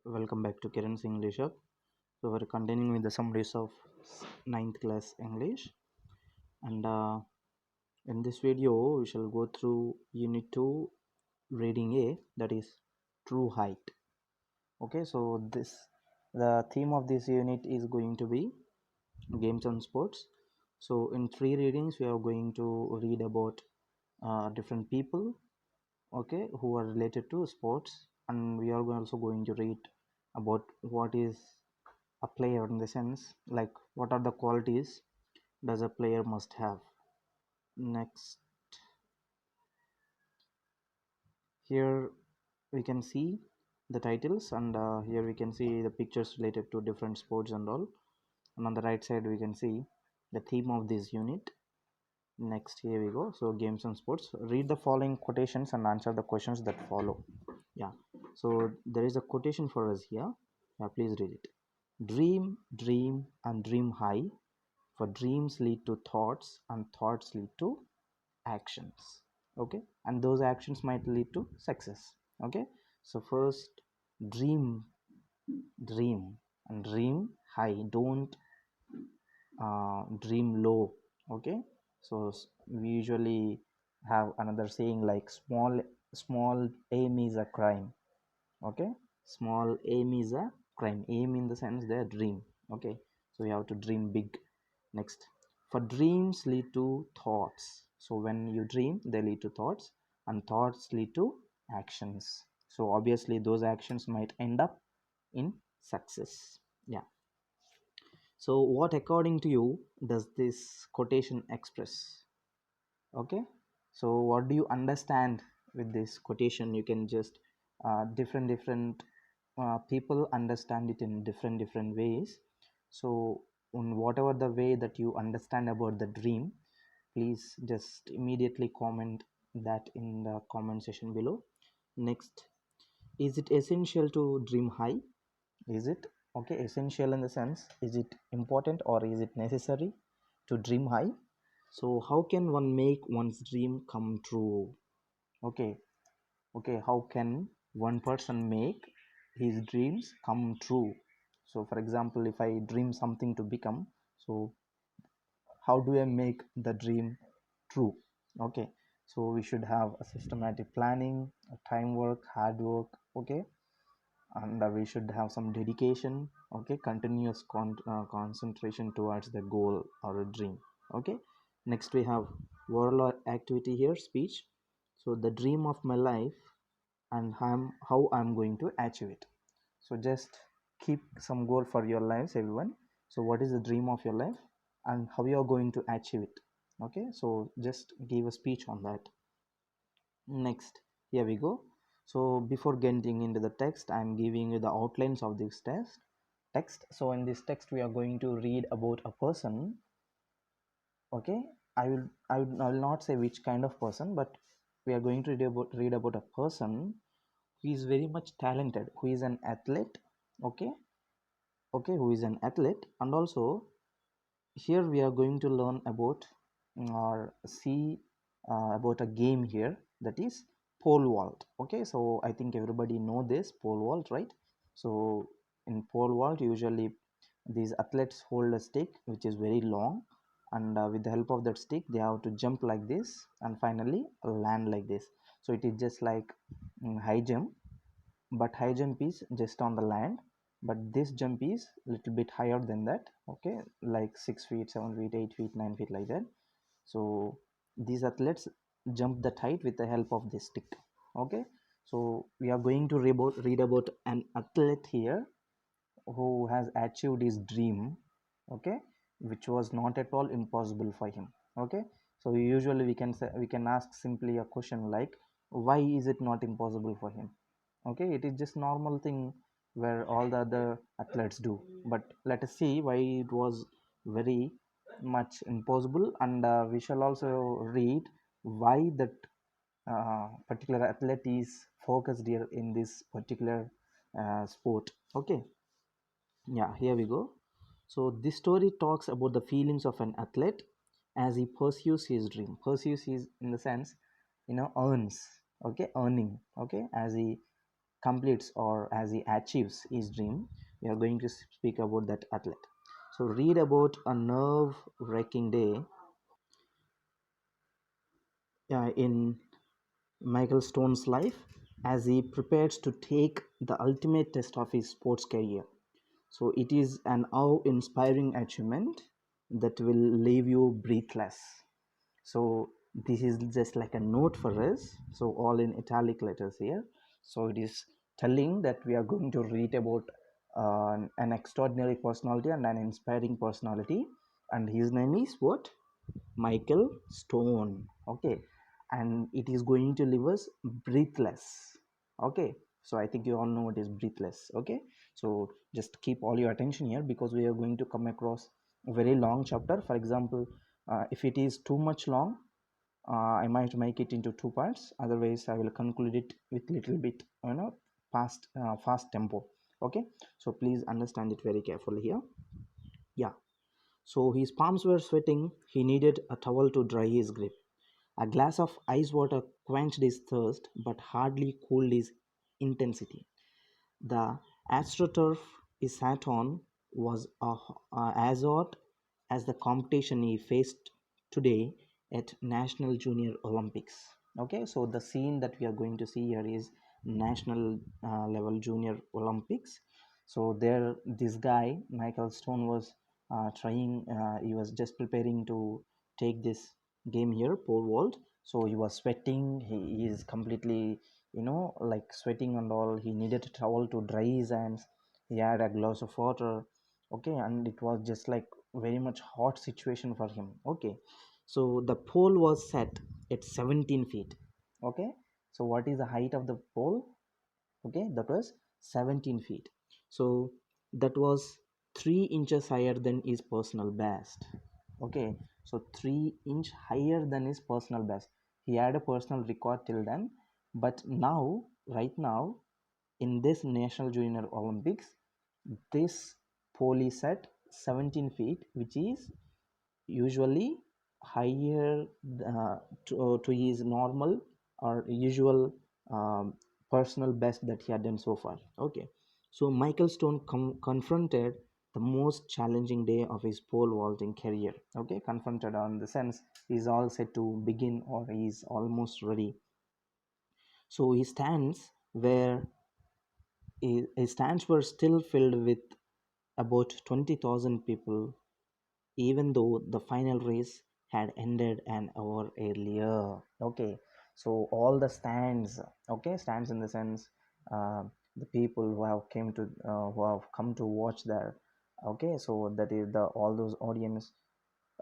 Welcome back to Kiran's English Hub. So we're continuing with the summaries of ninth class English, and in this video we shall go through Unit 2 Reading A, that is True Height. Okay, so the theme of this unit is going to be games and sports. So in 3 readings we are going to read about different people, okay, who are related to sports, and we are also going to read about what is a player, in the sense like what are the qualities does a player must have. Next, here we can see the titles, and here we can see the pictures related to different sports and all, and on the right side we can see the theme of this unit. Next, here we go. So games and sports, read the following quotations and answer the questions that follow. Yeah, so there is a quotation for us here. Yeah, please read it. Dream, dream, and dream high, for dreams lead to thoughts, and thoughts lead to actions. Okay, and those actions might lead to success. Okay, so first, dream, dream, and dream high. Don't dream low. Okay, so we usually have another saying like small aim is a crime. Okay, small aim is a crime. Aim in the sense their dream. Okay, so you have to dream big. Next, for dreams lead to thoughts. So when you dream, they lead to thoughts, and thoughts lead to actions. So obviously those actions might end up in success. Yeah, so what according to you does this quotation express? Okay, so what do you understand with this quotation? You can just different people understand it in different ways. So in whatever the way that you understand about the dream, please just immediately comment that in the comment section below. Next, is it essential to dream high? Is it okay? Essential in the sense, is it important or is it necessary to dream high? So how can one make one's dream come true? Okay, okay, how can one person make his dreams come true? So for example, if I dream something to become, so how do I make the dream true? Okay, so we should have a systematic planning, a time work, hard work. Okay, and we should have some dedication. Okay, continuous concentration towards the goal or a dream. Okay, next we have oral activity here, speech. So the dream of my life, and how I'm going to achieve it. So just keep some goal for your lives, everyone. So what is the dream of your life and how you are going to achieve it? Okay, so just give a speech on that. Next, here we go. So before getting into the text, I'm giving you the outlines of this text. So in this text we are going to read about a person. Okay, I will not say which kind of person, but we are going to read about a person who is very much talented, who is an athlete. Okay, okay, who is an athlete. And also here we are going to learn about or see about a game here, that is pole vault. Okay, so I think everybody know this pole vault, right? So in pole vault, usually these athletes hold a stick which is very long, and with the help of that stick they have to jump like this and finally land like this. So it is just like high jump, but high jump is just on the land, but this jump is little bit higher than that. Okay, like 6 feet, 7 feet, 8 feet, 9 feet, like that. So these athletes jump that height with the help of this stick. Okay, so we are going to read about an athlete here who has achieved his dream. Okay, which was not at all impossible for him. Okay, so usually we can ask simply a question like, why is it not impossible for him? Okay, it is just normal thing where all the other athletes do, but let us see why it was very much impossible, and we shall also read why that particular athlete is focused here in this particular sport. Okay, yeah, here we go. So this story talks about the feelings of an athlete as he pursues his dream. Pursues his in the sense, earns. Okay, earning. Okay, as he completes or as he achieves his dream, we are going to speak about that athlete. So read about a nerve wracking day in Michael Stone's life as he prepares to take the ultimate test of his sports career. So it is an awe-inspiring achievement that will leave you breathless. So this is just like a note for us. So all in italic letters here. So it is telling that we are going to read about an extraordinary personality and an inspiring personality, and his name is what? Michael Stone. Okay, and it is going to leave us breathless. Okay, so I think you all know what is breathless. Okay, so just keep all your attention here because we are going to come across a very long chapter. For example, if it is too much long, I might make it into two parts. Otherwise, I will conclude it with little bit, fast tempo. Okay, so please understand it very carefully here. Yeah, so his palms were sweating. He needed a towel to dry his grip. A glass of ice water quenched his thirst but hardly cooled his intensity. The astroturf he sat on was as hot as the competition he faced today at National Junior Olympics. Okay, so the scene that we are going to see here is national level Junior Olympics. So there, this guy Michael Stone was trying. He was just preparing to take this game here, pole vault. So he was sweating. He is completely, like sweating and all. He needed a towel to dry his hands. He had a glass of water. Okay, and it was just like very much hot situation for him. Okay, so the pole was set at 17 feet. Okay, so what is the height of the pole? Okay, that was 17 feet. So that was 3 inches higher than his personal best. Okay, so 3 inch higher than his personal best. He had a personal record till then, but now, right now, in this National Junior Olympics, this pole is at 17 feet, which is usually higher to his normal or usual personal best that he had done so far. Okay, so Michael Stone confronted the most challenging day of his pole vaulting career. Okay, confronted on the sense he's all set to begin or he's almost ready. So his stands were still filled with about 20,000 people, even though the final race had ended an hour earlier. Okay, so all the stands, okay, stands in the sense, uh, the people who have come to watch there. Okay, so that is the all those audience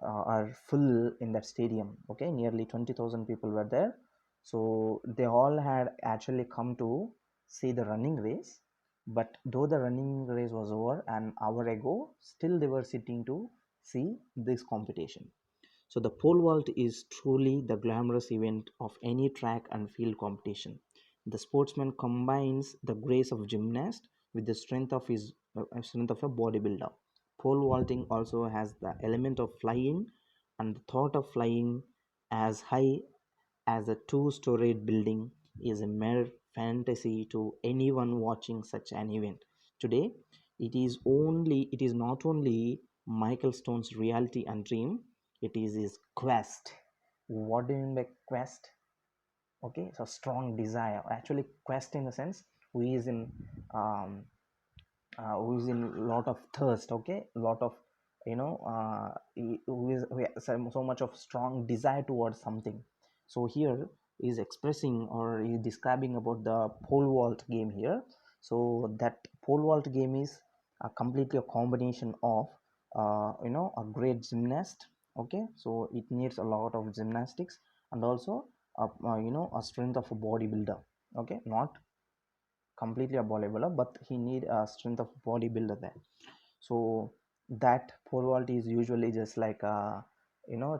are full in that stadium. Okay, nearly 20,000 people were there. So they all had actually come to see the running race, but though the running race was over an hour ago, still they were sitting to see this competition. So the pole vault is truly the glamorous event of any track and field competition. The sportsman combines the grace of gymnast with the strength of a bodybuilder. Pole vaulting also has the element of flying, and the thought of flying as high as a two-storied building is a mere fantasy to anyone watching such an event. Today, it is not only Michael Stone's reality and dream, it is his quest. What do you mean by quest? Okay, so strong desire. Actually, quest in the sense who is in um, who is in lot of thirst. Okay, lot of who has so much of strong desire towards something. So here is expressing or is describing about the pole vault game here. So that pole vault game is completely a combination of a great gymnast. Okay, so it needs a lot of gymnastics and also a strength of a bodybuilder. Okay, not completely a bodybuilder, but he need a strength of bodybuilder there. So that pole vault is usually just like a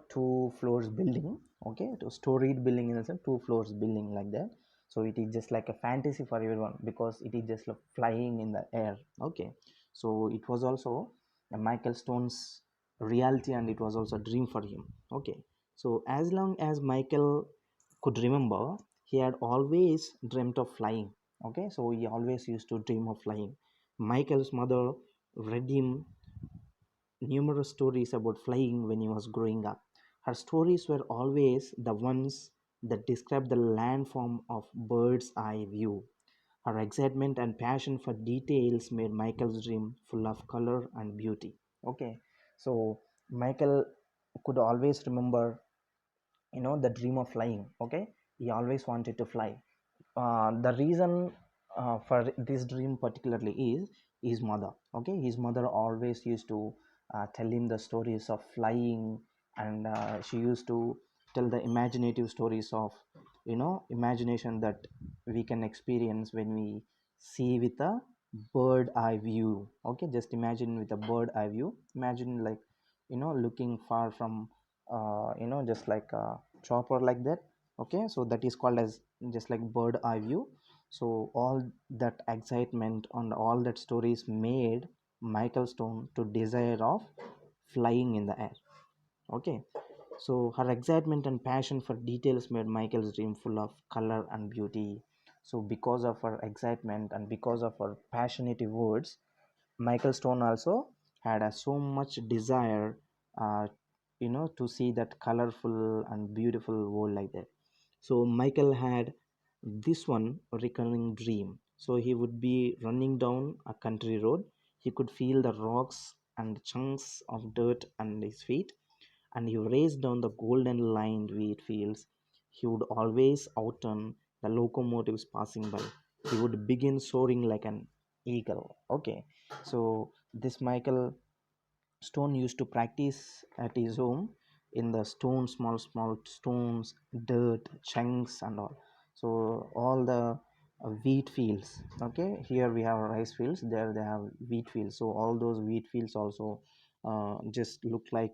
two floors building. Okay, two storied building in a sense, two floors building like that. So it is just like a fantasy for everyone because it is just like flying in the air. Okay, so it was also a Michael Stone's reality and it was also a dream for him. Okay, so as long as Michael could remember, he had always dreamt of flying. Okay, so he always used to dream of flying. Michael's mother read him numerous stories about flying when he was growing up. Her stories were always the ones that described the landform of bird's eye view. Her excitement and passion for details made Michael's dream full of color and beauty. Okay, so Michael could always remember, the dream of flying. Okay, he always wanted to fly. The reason for this dream particularly is his mother. Okay, his mother always used to tell him the stories of flying, and she used to tell the imaginative stories of, imagination that we can experience when we see with a bird eye view. Okay, just imagine with a bird eye view, imagine like, looking far from, just like a chopper like that. Okay, so that is called as just like bird eye view. So all that excitement and all that stories made Michael Stone to desire of flying in the air. Okay, so her excitement and passion for details made Michael's dream full of color and beauty. So because of her excitement and because of her passionate words, Michael Stone also had so much desire, to see that colorful and beautiful world like that. So Michael had this one recurring dream. So he would be running down a country road. He could feel the rocks and chunks of dirt under his feet, and he raced down the golden lined wheat fields. He would always outrun the locomotives passing by. He would begin soaring like an eagle. Okay, so this Michael Stone used to practice at his home in the stone, small stones, dirt, chunks, and all. So all the wheat fields. Okay, here we have rice fields. There they have wheat fields. So all those wheat fields also just look like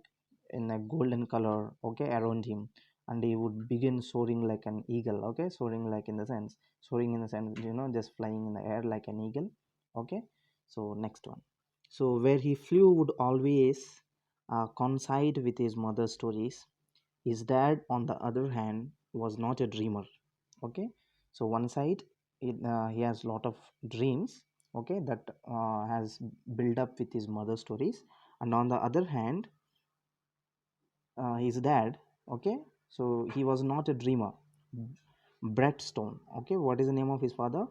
in a golden color. Okay, around him, and he would begin soaring like an eagle. Okay, soaring in the sense, just flying in the air like an eagle. Okay, so next one. So where he flew would always coincide with his mother's stories. His dad, on the other hand, was not a dreamer. Okay, so one side, he has a lot of dreams. Okay, that has built up with his mother's stories, and on the other hand, his dad. Okay, so he was not a dreamer. Brett Stone. Okay, what is the name of his father?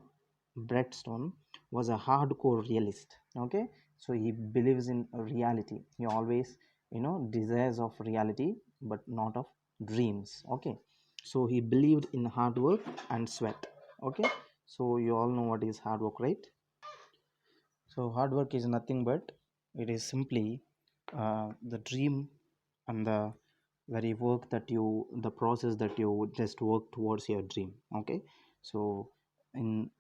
Brett Stone was a hardcore realist. Okay, so he believes in reality. He always, desires of reality, but not of dreams. Okay, so he believed in hard work and sweat. Okay, so you all know what is hard work, right? So hard work is nothing but it is simply the dream and the very work that you, the process that you just work towards your dream. Okay, so in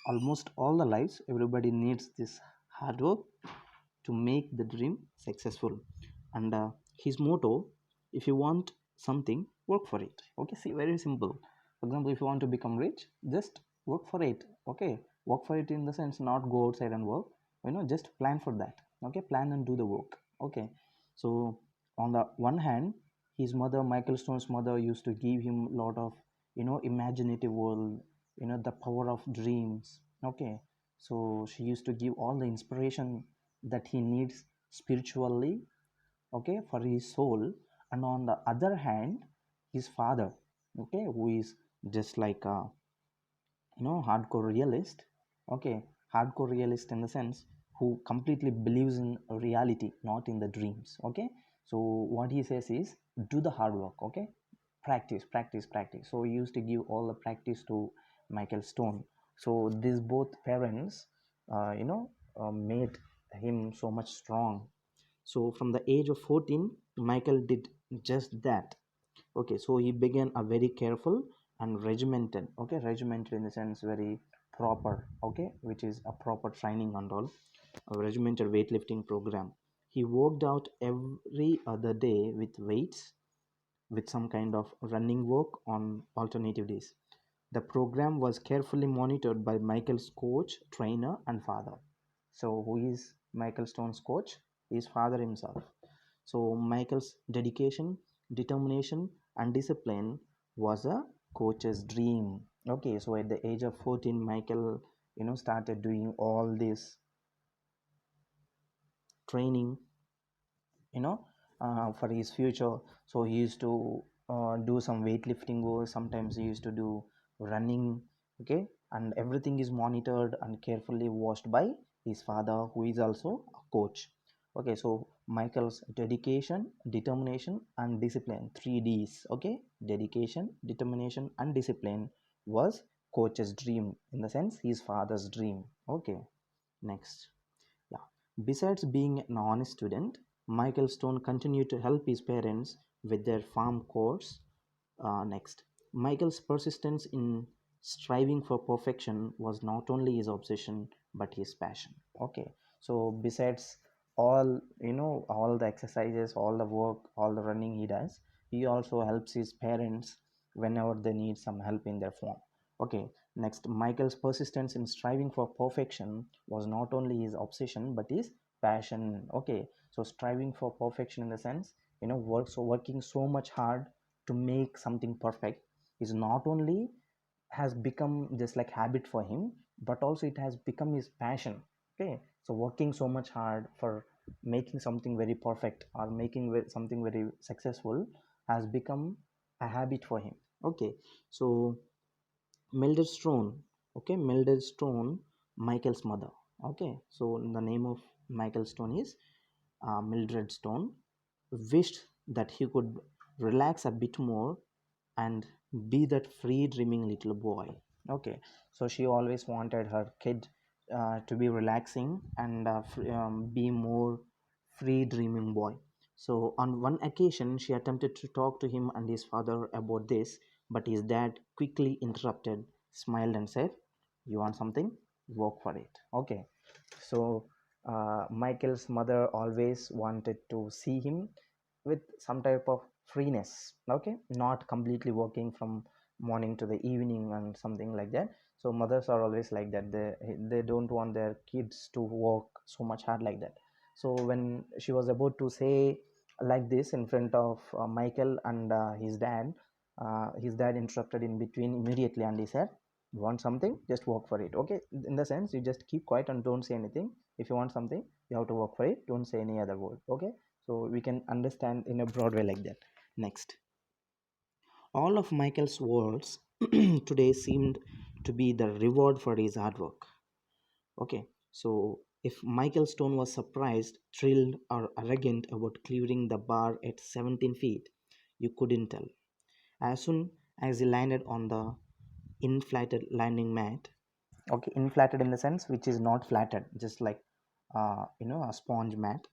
almost all the lives, everybody needs this hard work to make the dream successful. And his motto: if you want something, work for it. Okay, see, very simple. For example, if you want to become rich, just work for it. Okay, work for it in the sense not go outside and work, just plan for that. Okay, plan and do the work. Okay, so on the one hand, his mother, Michael Stone's mother, used to give him a lot of, imaginative world, the power of dreams. Okay, so she used to give all the inspiration that he needs spiritually, okay, for his soul. And on the other hand, his father, okay, who is just like a, hardcore realist. Okay, hardcore realist in the sense who completely believes in reality, not in the dreams. Okay, so what he says is do the hard work. Okay, practice, practice, practice. So he used to give all the practice to Michael Stone. So these both parents made him so much strong. So from the age of 14, Michael did just that. Okay, so he began a very careful and regimented. Okay, regimented in the sense very proper. Okay, which is a proper training and all, a regimented weightlifting program. He worked out every other day with weights, with some kind of running work on alternative days. The program was carefully monitored by Michael's coach, trainer, and father. So, who is Michael Stone's coach? His father himself. So, Michael's dedication, determination, and discipline was a coach's dream. Okay, so at the age of 14, Michael, started doing all this training, for his future. So he used to do some weightlifting work. Sometimes he used to do running. Okay, and everything is monitored and carefully watched by his father, who is also a coach. Okay, so Michael's dedication, determination, and discipline, 3Ds. Okay, dedication, determination, and discipline was coach's dream, in the sense his father's dream. Okay, next. Yeah. Besides being an honest student, Michael Stone continued to help his parents with their farm chores. Next, Michael's persistence in striving for perfection was not only his obsession but his passion. Okay, so besides all the exercises, all the work, all the running he does, he also helps his parents whenever they need some help in their form. Okay, next, Michael's persistence in striving for perfection was not only his obsession but his passion. Okay, so striving for perfection in the sense, working so much hard to make something perfect is not only has become just like habit for him, but also it has become his passion. Okay, so working so much hard for making something very perfect or making something very successful has become a habit for him. Okay, so Mildred Stone. Okay, Mildred Stone, Michael's mother. Okay, so the name of Michael Stone is Mildred Stone, wished that he could relax a bit more and be that free dreaming little boy. Okay, so she always wanted her kid to be relaxing and be more free dreaming boy. So on one occasion she attempted to talk to him and his father about this, but his dad quickly interrupted, smiled and said, you want something, work for it. Okay, so Michael's mother always wanted to see him with some type of freeness. Okay, not completely working from morning to the evening and something like that. So mothers are always like that. They don't want their kids to work so much hard like that. So when she was about to say like this in front of Michael and his dad interrupted in between immediately, and he said, you want something, just work for it. Okay, in the sense, you just keep quiet and don't say anything. If you want something, you have to work for it, don't say any other word. Okay, so we can understand in a broad way like that. Next, all of Michael's words today seemed to be the reward for his hard work. Okay, so if Michael Stone was surprised, thrilled, or arrogant about clearing the bar at 17 feet, you couldn't tell. As soon as he landed on the inflated landing mat, okay, inflated in the sense which is not flattened, just like a sponge mat,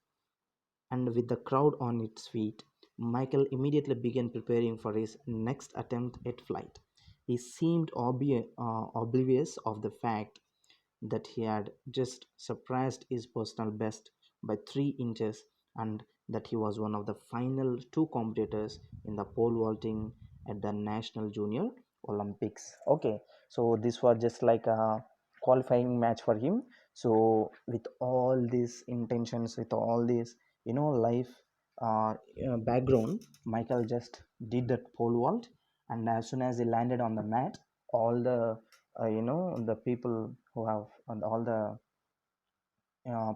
and with the crowd on its feet, Michael immediately began preparing for his next attempt at flight. He seemed oblivious of the fact that he had just surpassed his personal best by 3 inches and that he was one of the final two competitors in the pole vaulting at the National Junior Olympics. Okay, so this was just like a qualifying match for him. So with all these intentions, with all this life background, Michael just did that pole vault, and as soon as he landed on the mat, all the people who have, and all the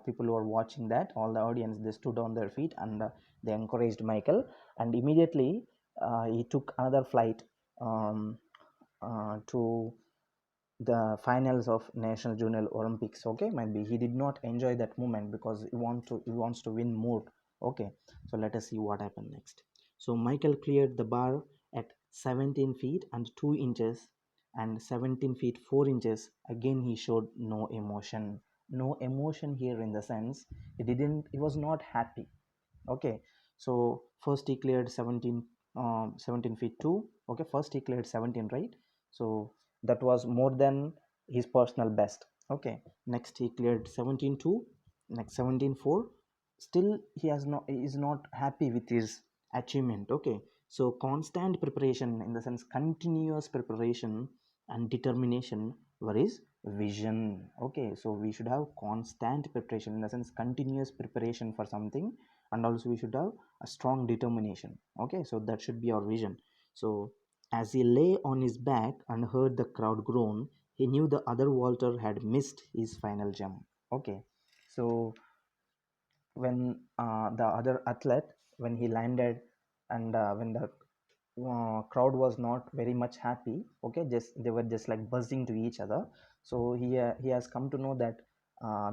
people who are watching that, all the audience, they stood on their feet and they encouraged Michael, and immediately he took another flight um, to the finals of National Junior Olympics. Okay, maybe he did not enjoy that moment because he wants to win more. Okay, so let us see what happened next. So Michael cleared the bar at 17 feet and 2 inches and 17 feet 4 inches. Again he showed no emotion. No emotion here in the sense he was not happy. Okay, so first he cleared 17 feet 2. Okay, first he cleared 17, right? So that was more than his personal best. Okay, next he cleared 17 2, next 17 4. Still he is not happy with his achievement. Okay, so constant preparation, in the sense continuous preparation and determination were his vision. Okay, so we should have constant preparation, in the sense continuous preparation for something, and also we should have a strong determination. Okay, so that should be our vision. So As he lay on his back and heard the crowd groan, he knew the other Walter had missed his final jump. Okay, so when the other athlete, when he landed, and when the crowd was not very much happy, okay, just they were just like buzzing to each other. So he has come to know that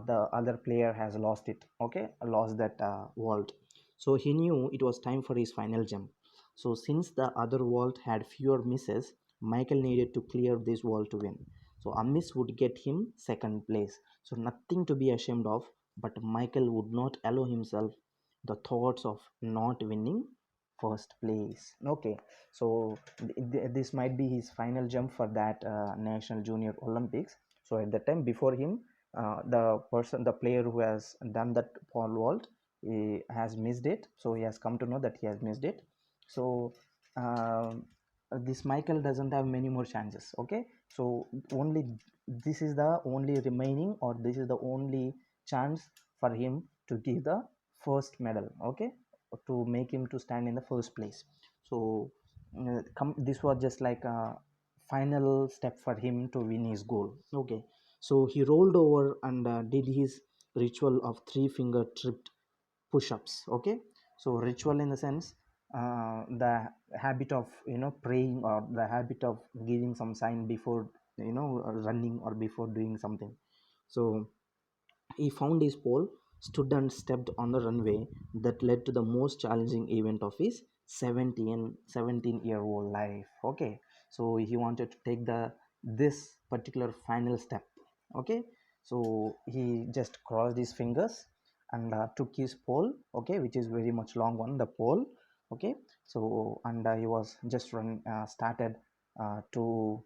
the other player has lost it, okay, lost that vault. So he knew it was time for his final jump. So since the other vault had fewer misses, Michael needed to clear this vault to win. So a miss would get him second place, so nothing to be ashamed of. But Michael would not allow himself the thoughts of not winning first place. Okay, so this might be his final jump for that National Junior Olympics. So at the time before him, the player who has done that pole vault, he has missed it. So he has come to know that he has missed it. So this Michael doesn't have many more chances. Okay, so only this is the only remaining, or this is the only chance for him to give the first medal. Okay, to make him to stand in the first place. So this was just like a final step for him to win his goal. Okay, so he rolled over and did his ritual of three finger tripped push-ups. Okay, so ritual in the sense, the habit of praying, or the habit of giving some sign before running or before doing something. So he found his pole, stood and stepped on the runway that led to the most challenging event of his 17-year-old life. Okay, so he wanted to take this particular final step. Okay, so he just crossed his fingers and took his pole, okay, which is very much long one, the pole. Okay, so and he was just started to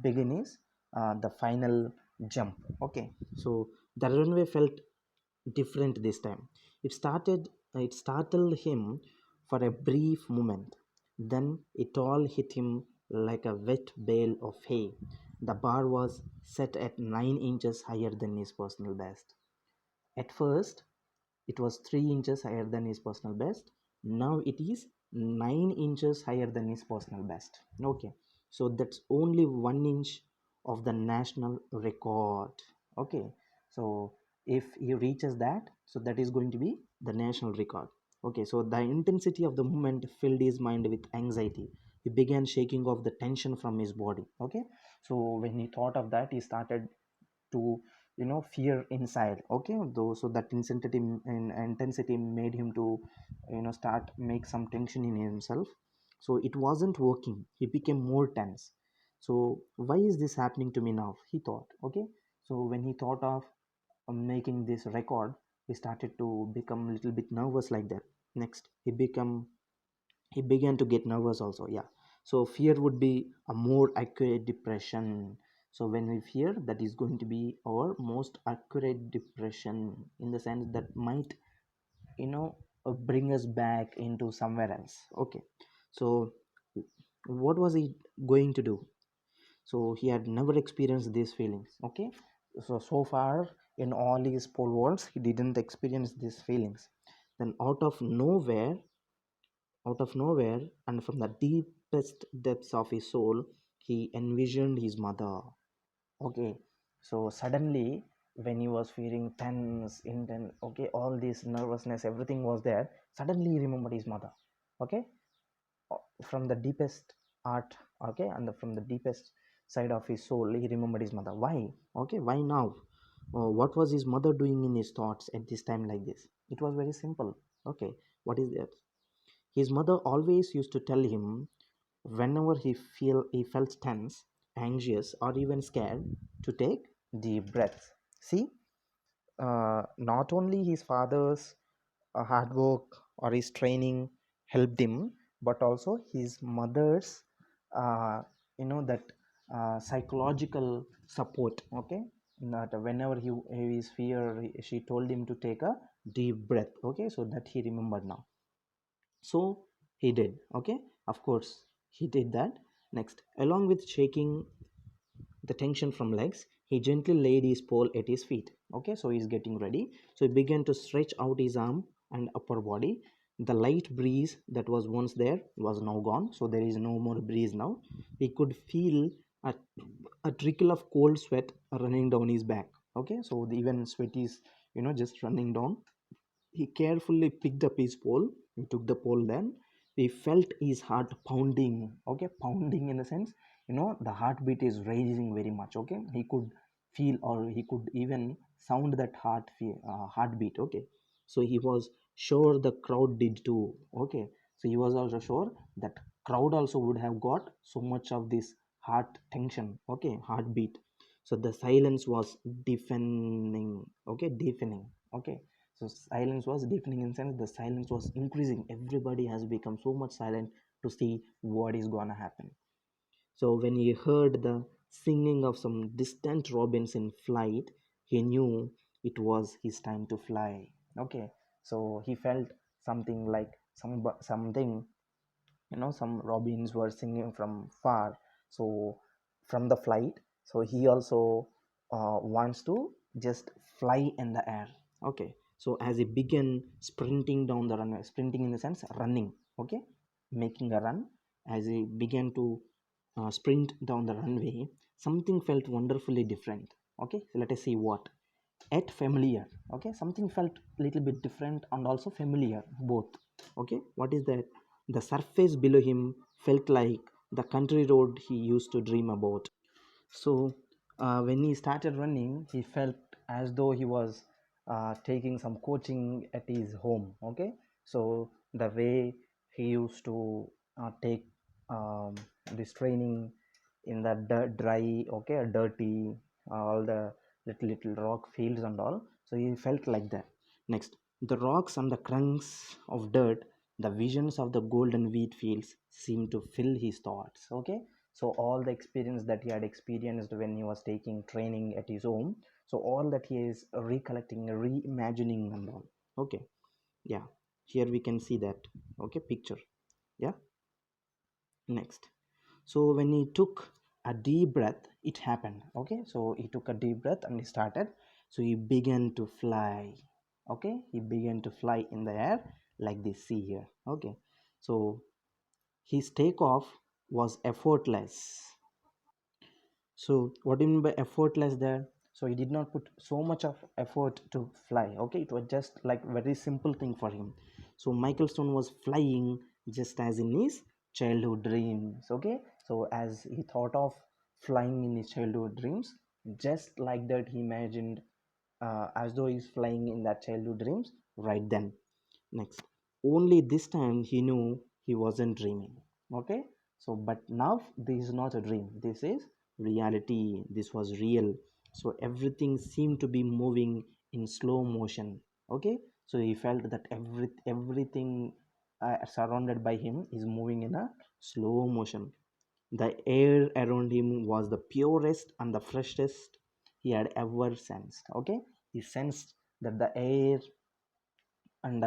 begin his the final jump. Okay, so the runway felt different this time. It startled him for a brief moment. Then it all hit him like a wet bale of hay. The bar was set at 9 inches higher than his personal best. At first, it was 3 inches higher than his personal best. Now it is 9 inches higher than his personal best. Okay, so that's only 1 inch of the national record. Okay, so if he reaches that, so that is going to be the national record. Okay, so the intensity of the movement filled his mind with anxiety. He began shaking off the tension from his body. Okay, so when he thought of that, he started to fear inside. Okay, though, so that intensity made him to start make some tension in himself. So it wasn't working. He became more tense. So why is this happening to me now, he thought. Okay, so when he thought of making this record, he started to become a little bit nervous like that. Next, he began to get nervous also. Yeah, so fear would be a more accurate depression. So when we fear, that is going to be our most accurate depression, in the sense that might you know bring us back into somewhere else. Okay, so what was he going to do? So he had never experienced these feelings. Okay, so far in all his pole vaults, he didn't experience these feelings. Then out of nowhere, and from the deepest depths of his soul, he envisioned his mother. Okay, so suddenly, when he was feeling tense, intense, okay, all this nervousness, everything was there. Suddenly, he remembered his mother. Okay, from the deepest art, okay, and from the deepest side of his soul, he remembered his mother. Why? Okay, why now? What was his mother doing in his thoughts at this time like this? It was very simple. Okay, what is that? His mother always used to tell him, whenever he felt tense, anxious, or even scared, to take deep breaths. See, not only his father's hard work or his training helped him, but also his mother's, uh, that psychological support. Okay, that whenever he is fear, she told him to take a deep breath. Okay, so that he remembered now. So he did. Okay, of course he did that. Next, along with shaking the tension from legs, he gently laid his pole at his feet. Okay, so he's getting ready. So he began to stretch out his arm and upper body. The light breeze that was once there was now gone, so there is no more breeze now. He could feel a, a trickle of cold sweat running down his back. Okay, so even sweat is just running down. He carefully picked up his pole. He took the pole. Then he felt his heart pounding. Okay, pounding in the sense, the heartbeat is raising very much. Okay, he could feel, or he could even sound that heartbeat. Okay, so he was sure the crowd did too. Okay, so he was also sure that crowd also would have got so much of this heart tension. Okay, heartbeat. So the silence was deafening. Okay, deafening. Okay, so silence was deepening in sense the silence was increasing. Everybody has become so much silent to see what is gonna happen. So when he heard the singing of some distant robins in flight, he knew it was his time to fly. Okay, so he felt something like something, some robins were singing from far, so from the flight. So he also wants to just fly in the air. Okay, so as he began sprinting down the runway, sprinting in the sense running. Okay, making a run. As he began to sprint down the runway, something felt wonderfully different. Okay, so let us see what. Yet familiar. Okay, something felt little bit different and also familiar both. Okay, what is that? The surface below him felt like the country road he used to dream about. So when he started running, he felt as though he was taking some coaching at his home. Okay, so the way he used to take um, this training in the dry, okay, dirty, all the little rock fields and all. So he felt like that. Next, the rocks and the crunks of dirt, the visions of the golden wheat fields seemed to fill his thoughts. Okay, so all the experience that he had experienced when he was taking training at his home, so all that he is recollecting, reimagining and all. Okay, yeah, here we can see that. Okay, picture. Yeah, next. So when he took a deep breath, it happened. Okay, so he took a deep breath and he started. So he began to fly. Okay, he began to fly in the air like this. See here. Okay, so his takeoff was effortless. So what do you mean by effortless there? So he did not put so much of effort to fly. Okay, it was just like very simple thing for him. So Michael Stone was flying just as in his childhood dreams. Okay, so as he thought of flying in his childhood dreams, just like that he imagined as though he's flying in that childhood dreams right then. Next, only this time he knew he wasn't dreaming. Okay, so but now this is not a dream, this is reality, this was real. So everything seemed to be moving in slow motion. Okay, so he felt that everything surrounded by him is moving in a slow motion. The air around him was the purest and the freshest he had ever sensed. Okay, he sensed that the air and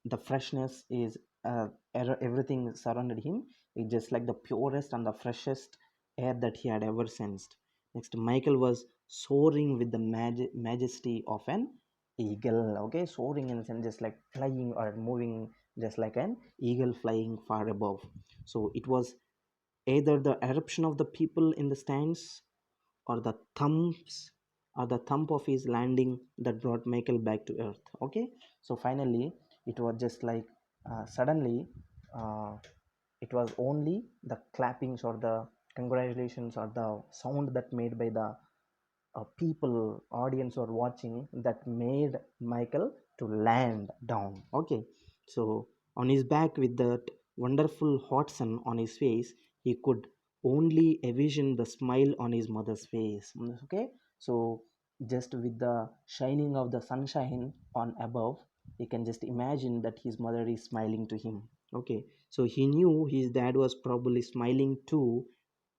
the freshness is everything surrounded him is just like the purest and the freshest air that he had ever sensed. Next, Michael was soaring with the majesty of an eagle. Okay, soaring in the sense just like flying or moving just like an eagle flying far above. So it was either the eruption of the people in the stands or the thump of his landing that brought Michael back to earth. Okay, so finally it was just like suddenly uh, it was only the clappings or the congratulations or the sound that made by the people audience or watching that made Michael to land down. Okay, so on his back with that wonderful hot sun on his face, he could only envision the smile on his mother's face. Okay, so just with the shining of the sunshine on above, he can just imagine that his mother is smiling to him. Okay, so he knew his dad was probably smiling too,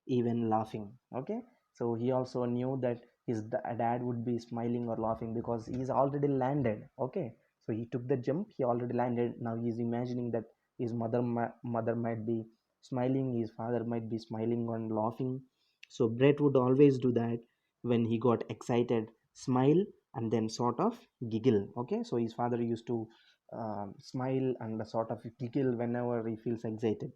even laughing. Okay, so he also knew that his dad would be smiling or laughing because he's already landed. Okay, so he took the jump, he already landed. Now he's imagining that his mother might be smiling, his father might be smiling and laughing. So Brett would always do that when he got excited, smile and then sort of giggle. Okay, so his father used to smile and a sort of giggle whenever he feels excited.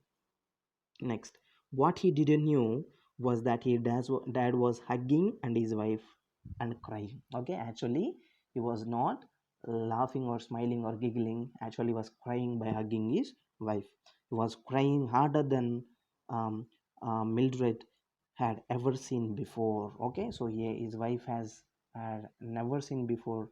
Next, what he didn't knew was that his dad was hugging and his wife and crying. Okay, actually, he was not laughing or smiling or giggling. Actually, he was crying by hugging his wife. He was crying harder than um, Mildred had ever seen before. Okay, so his wife had never seen before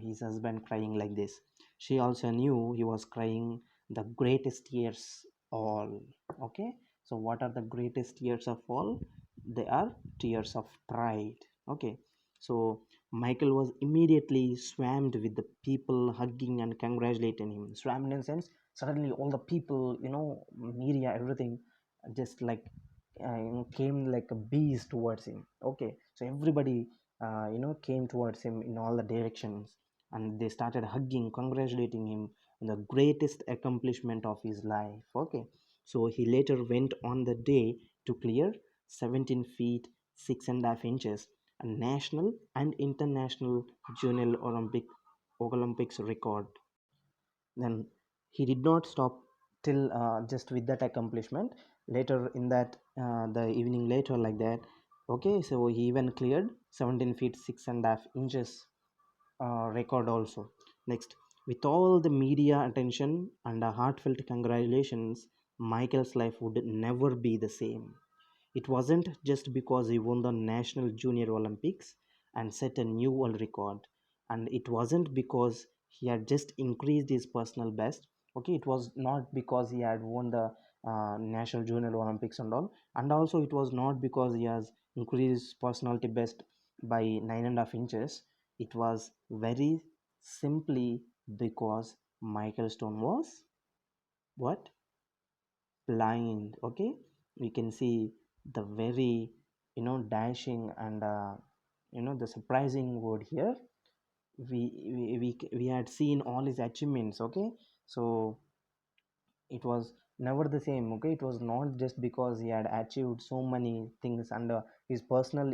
his husband crying like this. She also knew he was crying the greatest tears all. Okay, so what are the greatest tears of all? They are tears of pride. Okay, so Michael was immediately swarmed with the people hugging and congratulating him. Swarmed in the sense, suddenly all the people, media, everything, just like came like a bees towards him. Okay, so everybody came towards him in all the directions, and they started hugging, congratulating him on the greatest accomplishment of his life. Okay, so he later went on the day to clear 17 feet 6.5 inches, a national and international junior Olympics record. Then he did not stop till just with that accomplishment. Later in that the evening later like that, okay, so he even cleared 17 feet 6.5 inches record also. Next, with all the media attention and a heartfelt congratulations, Michael's life would never be the same. It wasn't just because he won the National Junior Olympics and set a new world record, and it wasn't because he had just increased his personal best. Okay, it was not because he had won the National Junior Olympics and all, and also it was not because he has increased his personality best by 9.5 inches. It was very simply because Michael Stone was what? Blind. Okay, we can see the very dashing and the surprising word here. We had seen all his achievements. Okay, so it was never the same. Okay, it was not just because he had achieved so many things, and his personal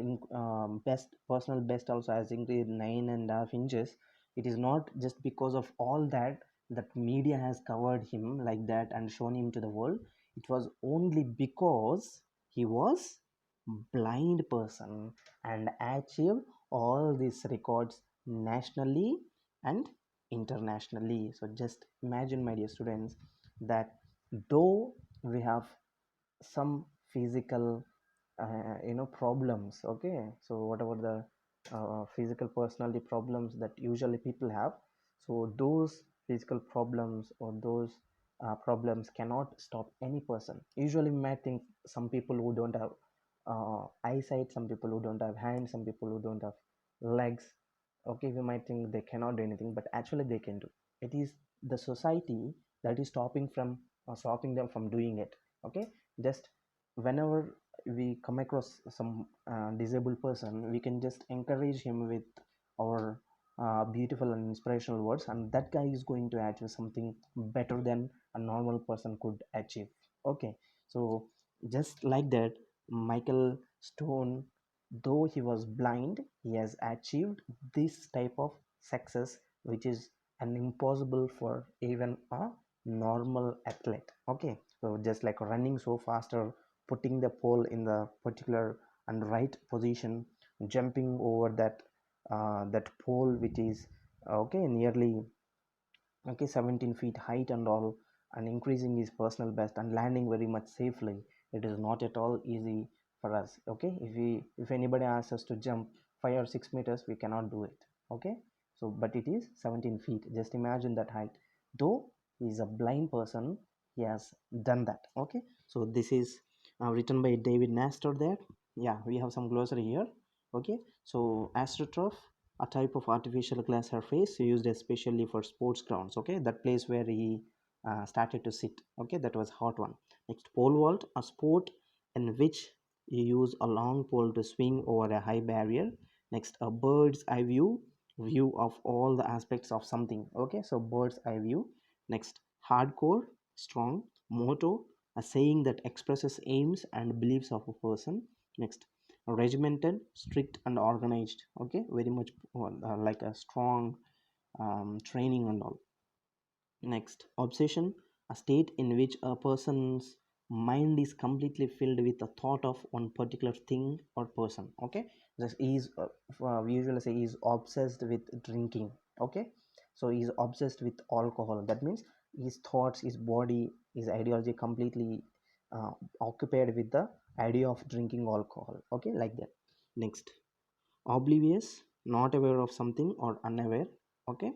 best also has increased 9.5 inches. It is not just because of all that that media has covered him like that and shown him to the world. It was only because he was blind person and achieved all these records nationally and internationally. So just imagine, my dear students, that though we have some physical problems. Okay, so whatever the physical personality problems that usually people have, so those physical problems or those problems cannot stop any person. Usually we might think some people who don't have eyesight, some people who don't have hands, some people who don't have legs, okay, we might think they cannot do anything, but actually they can do. It is the society that is stopping them from doing it. Okay, just whenever we come across some disabled person, we can just encourage him with our beautiful and inspirational words, and that guy is going to achieve something better than a normal person could achieve. Okay, so just like that, Michael Stone, though he was blind, he has achieved this type of success, which is an impossible for even a normal athlete. Okay, so just like running so faster, putting the pole in the particular and right position, jumping over that pole which is okay nearly 17 feet height and all, and increasing his personal best and landing very much safely. It is not at all easy for us. Okay, if anybody asks us to jump 5 or 6 meters, we cannot do it. Okay, so but it is 17 feet. Just imagine that height. Though he is a blind person, he has done that. Okay, so this is written by David Nestor there. Yeah, we have some glossary here. Okay, so astroturf, a type of artificial glass surface used especially for sports grounds. Okay, that place where he started to sit. Okay, that was hot one. Next, pole vault, a sport in which you use a long pole to swing over a high barrier. Next, a bird's eye view of all the aspects of something. Okay, so bird's eye view. Next, hardcore, strong. Motto, a saying that expresses aims and beliefs of a person. Next, regimented, strict and organized. Okay, very much like a strong training and all. Next, obsession, a state in which a person's mind is completely filled with the thought of one particular thing or person. Okay, this is we usually say is obsessed with drinking. Okay, so he's obsessed with alcohol. That means his thoughts, his body, his ideology completely occupied with the idea of drinking alcohol. Okay, like that. Next, oblivious, not aware of something or unaware. Okay.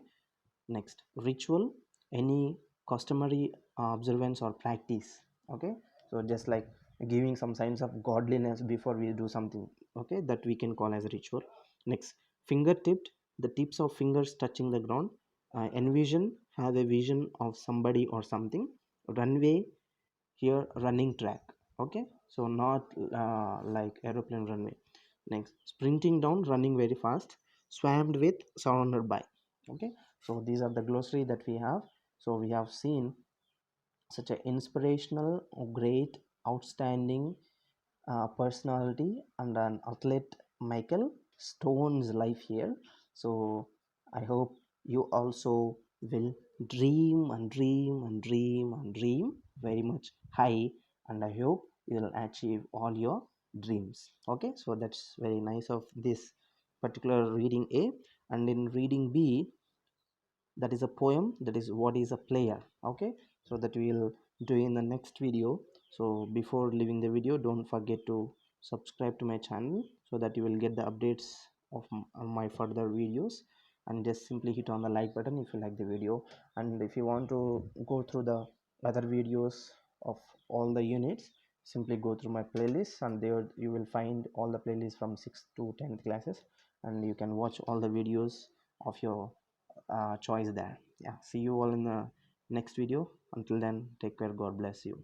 Next, ritual, any customary observance or practice. Okay, so just like giving some signs of godliness before we do something. Okay, that we can call as a ritual. Next, fingertipped, the tips of fingers touching the ground. Envision, have a vision of somebody or something. Runway, here running track. Okay, so not like aeroplane runway. Next, sprinting down, running very fast. Swammed with, surrounded by. Okay, so these are the glossary that we have. So we have seen such an inspirational, great, outstanding personality and an athlete, Michael Stone's life here. So I hope you also will dream and dream and dream and dream very much high, and I hope you will achieve all your dreams. Okay, so that's very nice of this particular reading A. And in reading B, that is a poem, that is what is a player. Okay, so that we will do in the next video. So before leaving the video, don't forget to subscribe to my channel so that you will get the updates of my further videos, and just simply hit on the like button if you like the video. And if you want to go through the other videos of all the units, simply go through my playlist, and there you will find all the playlists from 6th to 10th classes, and you can watch all the videos of your choice there. Yeah, see you all in the next video. Until then, take care, god bless you.